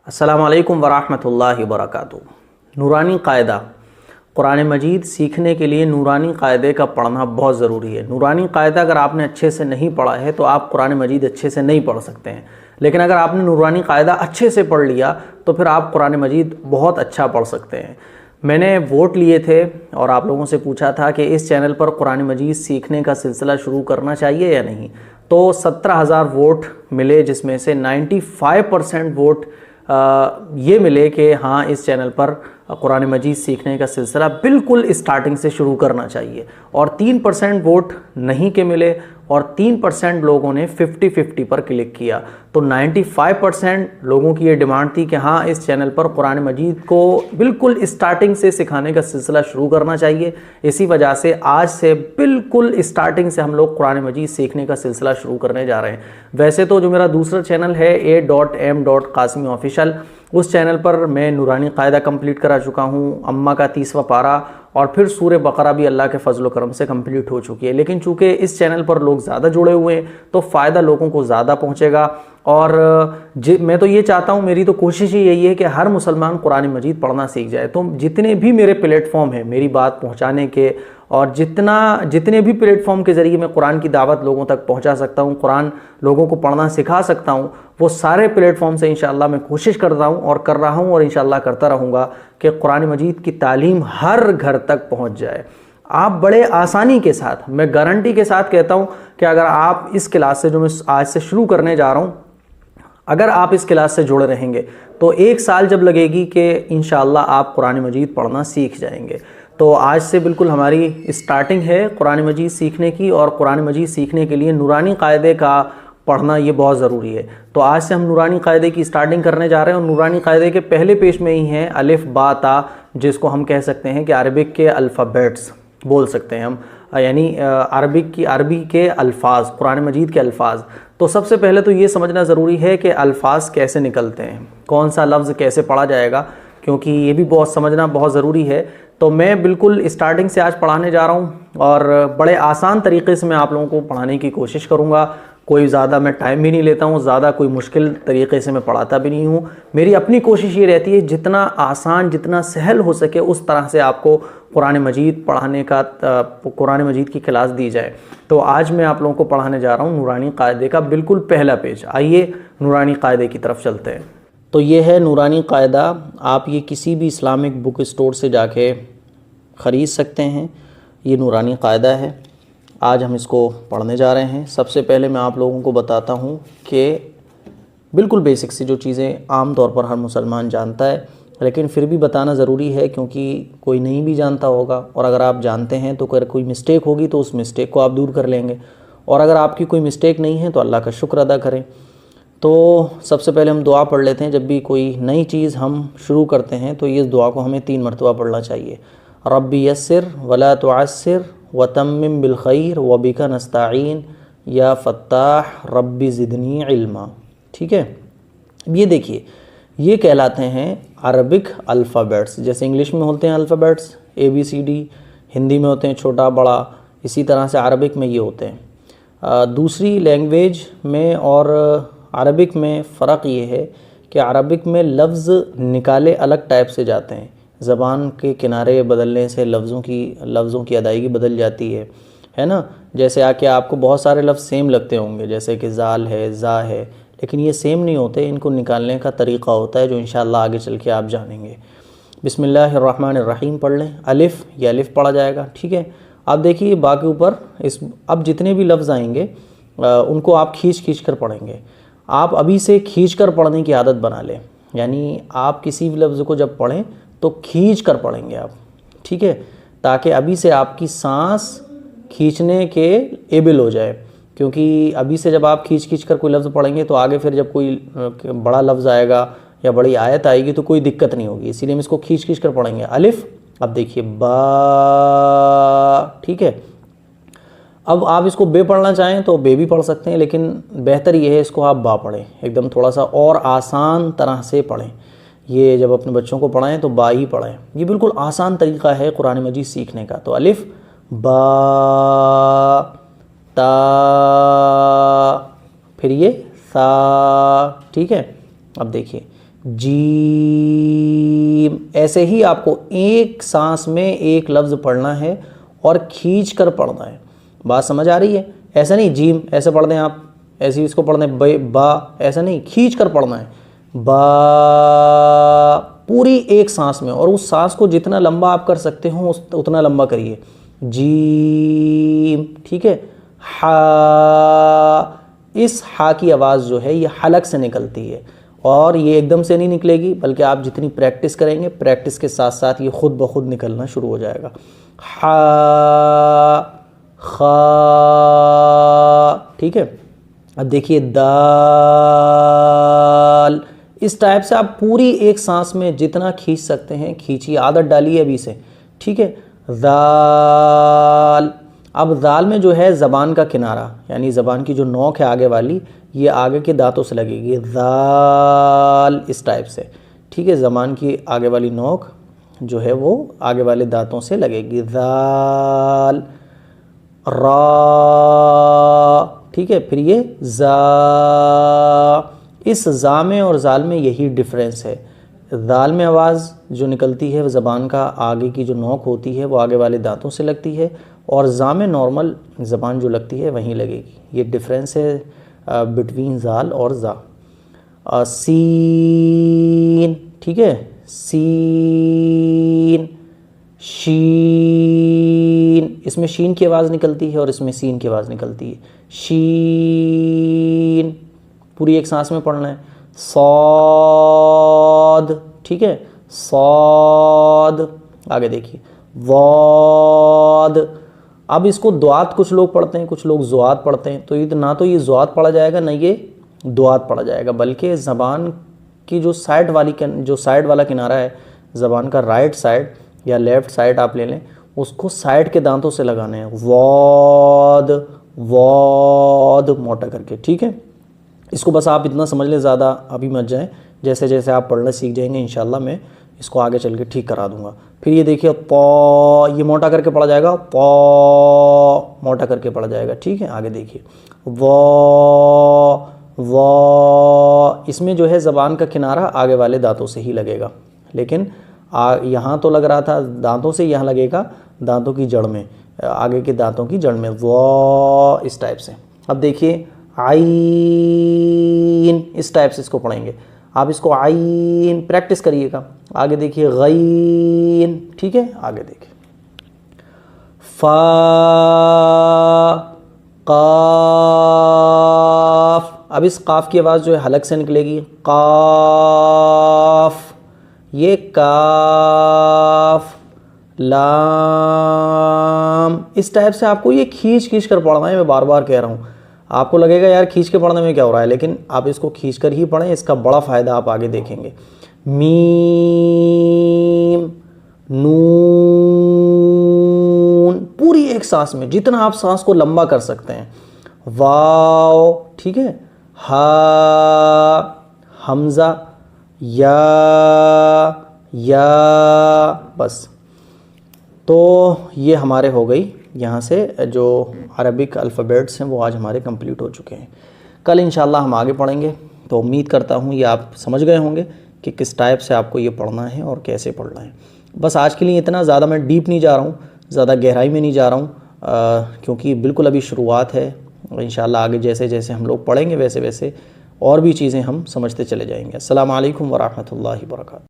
السلام علیکم ورحمۃ اللہ وبرکاتہ۔ نورانی قاعدہ، قرآن مجید سیکھنے کے لیے نورانی قاعدے کا پڑھنا بہت ضروری ہے۔ نورانی قاعدہ اگر آپ نے اچھے سے نہیں پڑھا ہے تو آپ قرآن مجید اچھے سے نہیں پڑھ سکتے ہیں، لیکن اگر آپ نے نورانی قاعدہ اچھے سے پڑھ لیا تو پھر آپ قرآن مجید بہت اچھا پڑھ سکتے ہیں۔ میں نے ووٹ لیے تھے اور آپ لوگوں سے پوچھا تھا کہ اس چینل پر قرآن مجید سیکھنے کا سلسلہ شروع کرنا چاہیے یا نہیں، تو 17,000 ووٹ ملے، جس میں سے 95% ووٹ یہ ملے کہ ہاں اس چینل پر قرآن مجید سیکھنے کا سلسلہ بالکل اسٹارٹنگ سے شروع کرنا چاہیے، اور 3% ووٹ نہیں کے ملے، اور 3% لوگوں نے 50-50 پر کلک کیا۔ تو 95% لوگوں کی یہ ڈیمانڈ تھی کہ ہاں اس چینل پر قرآن مجید کو بالکل اسٹارٹنگ سے سکھانے کا سلسلہ شروع کرنا چاہیے۔ اسی وجہ سے آج سے بالکل اسٹارٹنگ سے ہم لوگ قرآن مجید سیکھنے کا سلسلہ شروع کرنے جا رہے ہیں۔ ویسے تو جو میرا دوسرا چینل ہے A.M.Qasimi Official، اس چینل پر میں نورانی قاعدہ کمپلیٹ کرا چکا ہوں، امہ کا 30واں پارہ، اور پھر سورہ بقرہ بھی اللہ کے فضل و کرم سے کمپلیٹ ہو چکی ہے۔ لیکن چونکہ اس چینل پر لوگ زیادہ جڑے ہوئے ہیں تو فائدہ لوگوں کو زیادہ پہنچے گا، اور میں تو یہ چاہتا ہوں، میری تو کوشش ہی یہی ہے کہ ہر مسلمان قرآن مجید پڑھنا سیکھ جائے۔ تو جتنے بھی میرے پلیٹ فارم ہیں میری بات پہنچانے کے، اور جتنے بھی پلیٹ فارم کے ذریعے میں قرآن کی دعوت لوگوں تک پہنچا سکتا ہوں، قرآن لوگوں کو پڑھنا سکھا سکتا ہوں، وہ سارے پلیٹ فارم سے انشاءاللہ میں کوشش کرتا ہوں اور کر رہا ہوں، اور انشاءاللہ کرتا رہوں گا کہ قرآن مجید کی تعلیم ہر گھر تک پہنچ جائے۔ آپ بڑے آسانی کے ساتھ، میں گارنٹی کے ساتھ کہتا ہوں کہ اگر آپ اس کلاس سے جو میں آج سے شروع کرنے جا رہا ہوں، اگر آپ اس کلاس سے جڑے رہیں گے تو 1 سال جب لگے گی کہ انشاءاللہ آپ قرآن مجید پڑھنا سیکھ جائیں گے۔ تو آج سے بالکل ہماری اسٹارٹنگ ہے قرآن مجید سیکھنے کی، اور قرآن مجید سیکھنے کے لیے نورانی قاعدے کا پڑھنا یہ بہت ضروری ہے۔ تو آج سے ہم نورانی قاعدے کی اسٹارٹنگ کرنے جا رہے ہیں، اور نورانی قاعدے کے پہلے پیج میں ہی ہیں الف با تا، جس کو ہم کہہ سکتے ہیں کہ عربک کے الفابیٹس بول سکتے ہیں ہم، یعنی عربی کے الفاظ، قرآن مجید کے الفاظ۔ تو سب سے پہلے تو یہ سمجھنا ضروری ہے کہ الفاظ کیسے نکلتے ہیں، کون سا لفظ کیسے پڑھا جائے گا، کیونکہ یہ بھی سمجھنا بہت ضروری ہے۔ تو میں بالکل اسٹارٹنگ سے آج پڑھانے جا رہا ہوں، اور بڑے آسان طریقے سے میں آپ لوگوں کو پڑھانے کی کوشش کروں گا۔ کوئی زیادہ میں ٹائم بھی نہیں لیتا ہوں، زیادہ کوئی مشکل طریقے سے میں پڑھاتا بھی نہیں ہوں۔ میری اپنی کوشش یہ رہتی ہے جتنا آسان، جتنا سہل ہو سکے اس طرح سے آپ کو قرآن مجید پڑھانے کا، قرآن مجید کی کلاس دی جائے۔ تو آج میں آپ لوگوں کو پڑھانے جا رہا ہوں نورانی قاعدے کا بالکل پہلا پیج۔ آئیے نورانی قاعدے کی طرف چلتے ہیں۔ تو یہ ہے نورانی قاعدہ، آپ یہ کسی بھی اسلامک بک اسٹور سے جا کے خرید سکتے ہیں۔ یہ نورانی قاعدہ ہے، آج ہم اس کو پڑھنے جا رہے ہیں۔ سب سے پہلے میں آپ لوگوں کو بتاتا ہوں کہ بالکل بیسک سی جو چیزیں عام طور پر ہر مسلمان جانتا ہے، لیکن پھر بھی بتانا ضروری ہے کیونکہ کوئی نہیں بھی جانتا ہوگا، اور اگر آپ جانتے ہیں تو اگر کوئی مسٹیک ہوگی تو اس مسٹیک کو آپ دور کر لیں گے، اور اگر آپ کی کوئی مسٹیک نہیں ہے تو اللہ کا شکر ادا کریں۔ تو سب سے پہلے ہم دعا پڑھ لیتے ہیں۔ جب بھی کوئی نئی چیز ہم شروع کرتے ہیں تو اس دعا کو ہمیں 3 مرتبہ پڑھنا چاہیے۔ رب یسر ولا تعسر وتمم بالخیر وبک نستعین یا فتاح رب زدنی علما۔ ٹھیک ہے، اب یہ دیکھیے، یہ کہلاتے ہیں عربک الفابیٹس۔ جیسے انگلش میں ہوتے ہیں الفابیٹس ABCD، ہندی میں ہوتے ہیں چھوٹا بڑا، اسی طرح سے عربک میں یہ ہوتے ہیں۔ دوسری لینگویج میں اور عربک میں فرق یہ ہے کہ عربک میں لفظ نکالے الگ ٹائپ سے جاتے ہیں، زبان کے کنارے بدلنے سے لفظوں کی ادائیگی بدل جاتی ہے نا۔ جیسے آپ کو بہت سارے لفظ سیم لگتے ہوں گے، جیسے کہ زال ہے، زا ہے، لیکن یہ سیم نہیں ہوتے، ان کو نکالنے کا طریقہ ہوتا ہے جو انشاءاللہ آگے چل کے آپ جانیں گے۔ بسم اللہ الرحمن الرحیم پڑھ لیں۔ الف، یہ الف پڑھا جائے گا، ٹھیک ہے۔ آپ دیکھیے باقی اوپر اب جتنے بھی لفظ آئیں گے ان کو آپ کھینچ کر پڑھیں گے۔ آپ ابھی سے کھینچ کر پڑھنے کی عادت بنا لیں، یعنی آپ کسی بھی لفظ کو جب پڑھیں تو کھینچ کر پڑھیں گے آپ، ٹھیک ہے، تاکہ ابھی سے آپ کی سانس کھینچنے کے ایبل ہو جائے، کیونکہ ابھی سے جب آپ کھینچ کر کوئی لفظ پڑھیں گے تو آگے پھر جب کوئی بڑا لفظ آئے گا یا بڑی آیت آئے گی تو کوئی دقت نہیں ہوگی، اسی لیے ہم اس کو کھینچ کر پڑھیں گے۔ الف، اب دیکھیے با، ٹھیک ہے۔ اب آپ اس کو بے پڑھنا چاہیں تو بے بھی پڑھ سکتے ہیں، لیکن بہتر یہ ہے اس کو آپ با پڑھیں، ایک دم تھوڑا سا اور آسان طرح سے پڑھیں۔ یہ جب اپنے بچوں کو پڑھائیں تو با ہی پڑھیں، یہ بالکل آسان طریقہ ہے قرآن مجید سیکھنے کا۔ تو الف با تا، پھر یہ سا، ٹھیک ہے۔ اب دیکھیے جیم. ایسے ہی آپ کو ایک سانس میں ایک لفظ پڑھنا ہے اور کھینچ کر پڑھنا ہے. بات سمجھ آ رہی ہے؟ ایسا نہیں جیم ایسے پڑھ دیں آپ، ایسے ہی اس کو پڑھ دیں با، ایسا نہیں، کھینچ کر پڑھنا ہے. با پوری ایک سانس میں، اور اس سانس کو جتنا لمبا آپ کر سکتے ہو اتنا لمبا کریے. جیم. ٹھیک ہے. ہا، اس ہا کی آواز جو ہے یہ حلق سے نکلتی ہے، اور یہ ایک دم سے نہیں نکلے گی، بلکہ آپ جتنی پریکٹس کریں گے پریکٹس کے ساتھ ساتھ یہ خود بخود نکلنا شروع ہو جائے گا. ہا، خا. ٹھیک ہے. اب دیکھیے دال. اس ٹائپ سے آپ پوری ایک سانس میں جتنا کھینچ سکتے ہیں کھینچیے، عادت ڈالیے ابھی سے. ٹھیک ہے. دال. اب دال میں جو ہے زبان کا کنارہ، یعنی زبان کی جو نوک ہے آگے والی، یہ آگے کے دانتوں سے لگے گی. دال اس ٹائپ سے. ٹھیک ہے. زبان کی آگے والی نوک جو ہے وہ آگے والے دانتوں سے لگے گی. دال. را. ٹھیک ہے. پھر یہ زا. اس زا میں اور زال میں یہی ڈفرینس ہے. دال میں آواز جو نکلتی ہے زبان کا آگے کی جو نوک ہوتی ہے وہ آگے والے دانتوں سے لگتی ہے، اور زا میں نارمل زبان جو لگتی ہے وہیں لگے گی. یہ ڈفرینس ہے بٹوین زال اور زا. سین. ٹھیک ہے. سین. شین. اس میں شین کی آواز نکلتی ہے اور اس میں سین کی آواز نکلتی ہے. شین. پوری ایک سانس میں پڑھنا ہے. صاد. ٹھیک ہے. صاد. آگے دیکھیے. واد. اب اس کو دعات کچھ لوگ پڑھتے ہیں، کچھ لوگ زوات پڑھتے ہیں، تو یہ نہ تو یہ زوات پڑھا جائے گا نہ یہ دعات پڑھا جائے گا، بلکہ زبان کی جو سائڈ والا کنارہ ہے زبان کا، رائٹ سائڈ یا لیفٹ سائڈ آپ لے لیں، اس کو سائڈ کے دانتوں سے لگانا ہے. واد. واد موٹا کر کے. ٹھیک ہے. اس کو بس آپ اتنا سمجھ لیں، زیادہ ابھی مت جائیں. جیسے جیسے آپ پڑھنا سیکھ جائیں گے انشاءاللہ میں اس کو آگے چل کے ٹھیک کرا دوں گا. پھر یہ دیکھیے پا، یہ موٹا کر کے پڑھا جائے گا. پا موٹا کر کے پڑھا جائے گا. ٹھیک ہے. آگے دیکھیے. وا. وا. اس میں جو ہے زبان کا کنارہ آگے والے دانتوں سے ہی لگے گا، لیکن یہاں تو لگ رہا تھا دانتوں سے، یہاں لگے گا دانتوں کی جڑ میں، آگے کے دانتوں کی جڑ میں. وا اس ٹائپ سے. اب دیکھیے عین. اس ٹائپ سے اس کو پڑھیں گے آپ. اس کو عین پریکٹس کریے گا. آگے دیکھیے غین. ٹھیک ہے. آگے دیکھیے فا. قاف. اب اس قاف کی آواز جو ہے حلق سے نکلے گی. قاف. یہ کاف. لام. اس ٹائپ سے آپ کو یہ کھینچ کر پڑھنا ہے. میں بار بار کہہ رہا ہوں، آپ کو لگے گا یار کھینچ کے پڑھنے میں کیا ہو رہا ہے، لیکن آپ اس کو کھینچ کر ہی پڑھیں. اس کا بڑا فائدہ آپ آگے دیکھیں گے. میم. نون. پوری ایک سانس میں جتنا آپ سانس کو لمبا کر سکتے ہیں. واو. ٹھیک ہے. ہا. حمزہ. یا. بس. تو یہ ہمارے ہو گئی یہاں سے جو عربک الفابیٹس ہیں وہ آج ہمارے کمپلیٹ ہو چکے ہیں. کل انشاءاللہ ہم آگے پڑھیں گے. تو امید کرتا ہوں یہ آپ سمجھ گئے ہوں گے کہ کس ٹائپ سے آپ کو یہ پڑھنا ہے اور کیسے پڑھنا ہے. بس آج کے لیے اتنا. زیادہ میں ڈیپ نہیں جا رہا ہوں، زیادہ گہرائی میں نہیں جا رہا ہوں، کیونکہ بالکل ابھی شروعات ہے. انشاءاللہ آگے جیسے جیسے ہم لوگ پڑھیں گے ویسے ویسے اور بھی چیزیں ہم سمجھتے چلے جائیں گے. السلام علیکم ورحمۃ اللہ وبرکاتہ.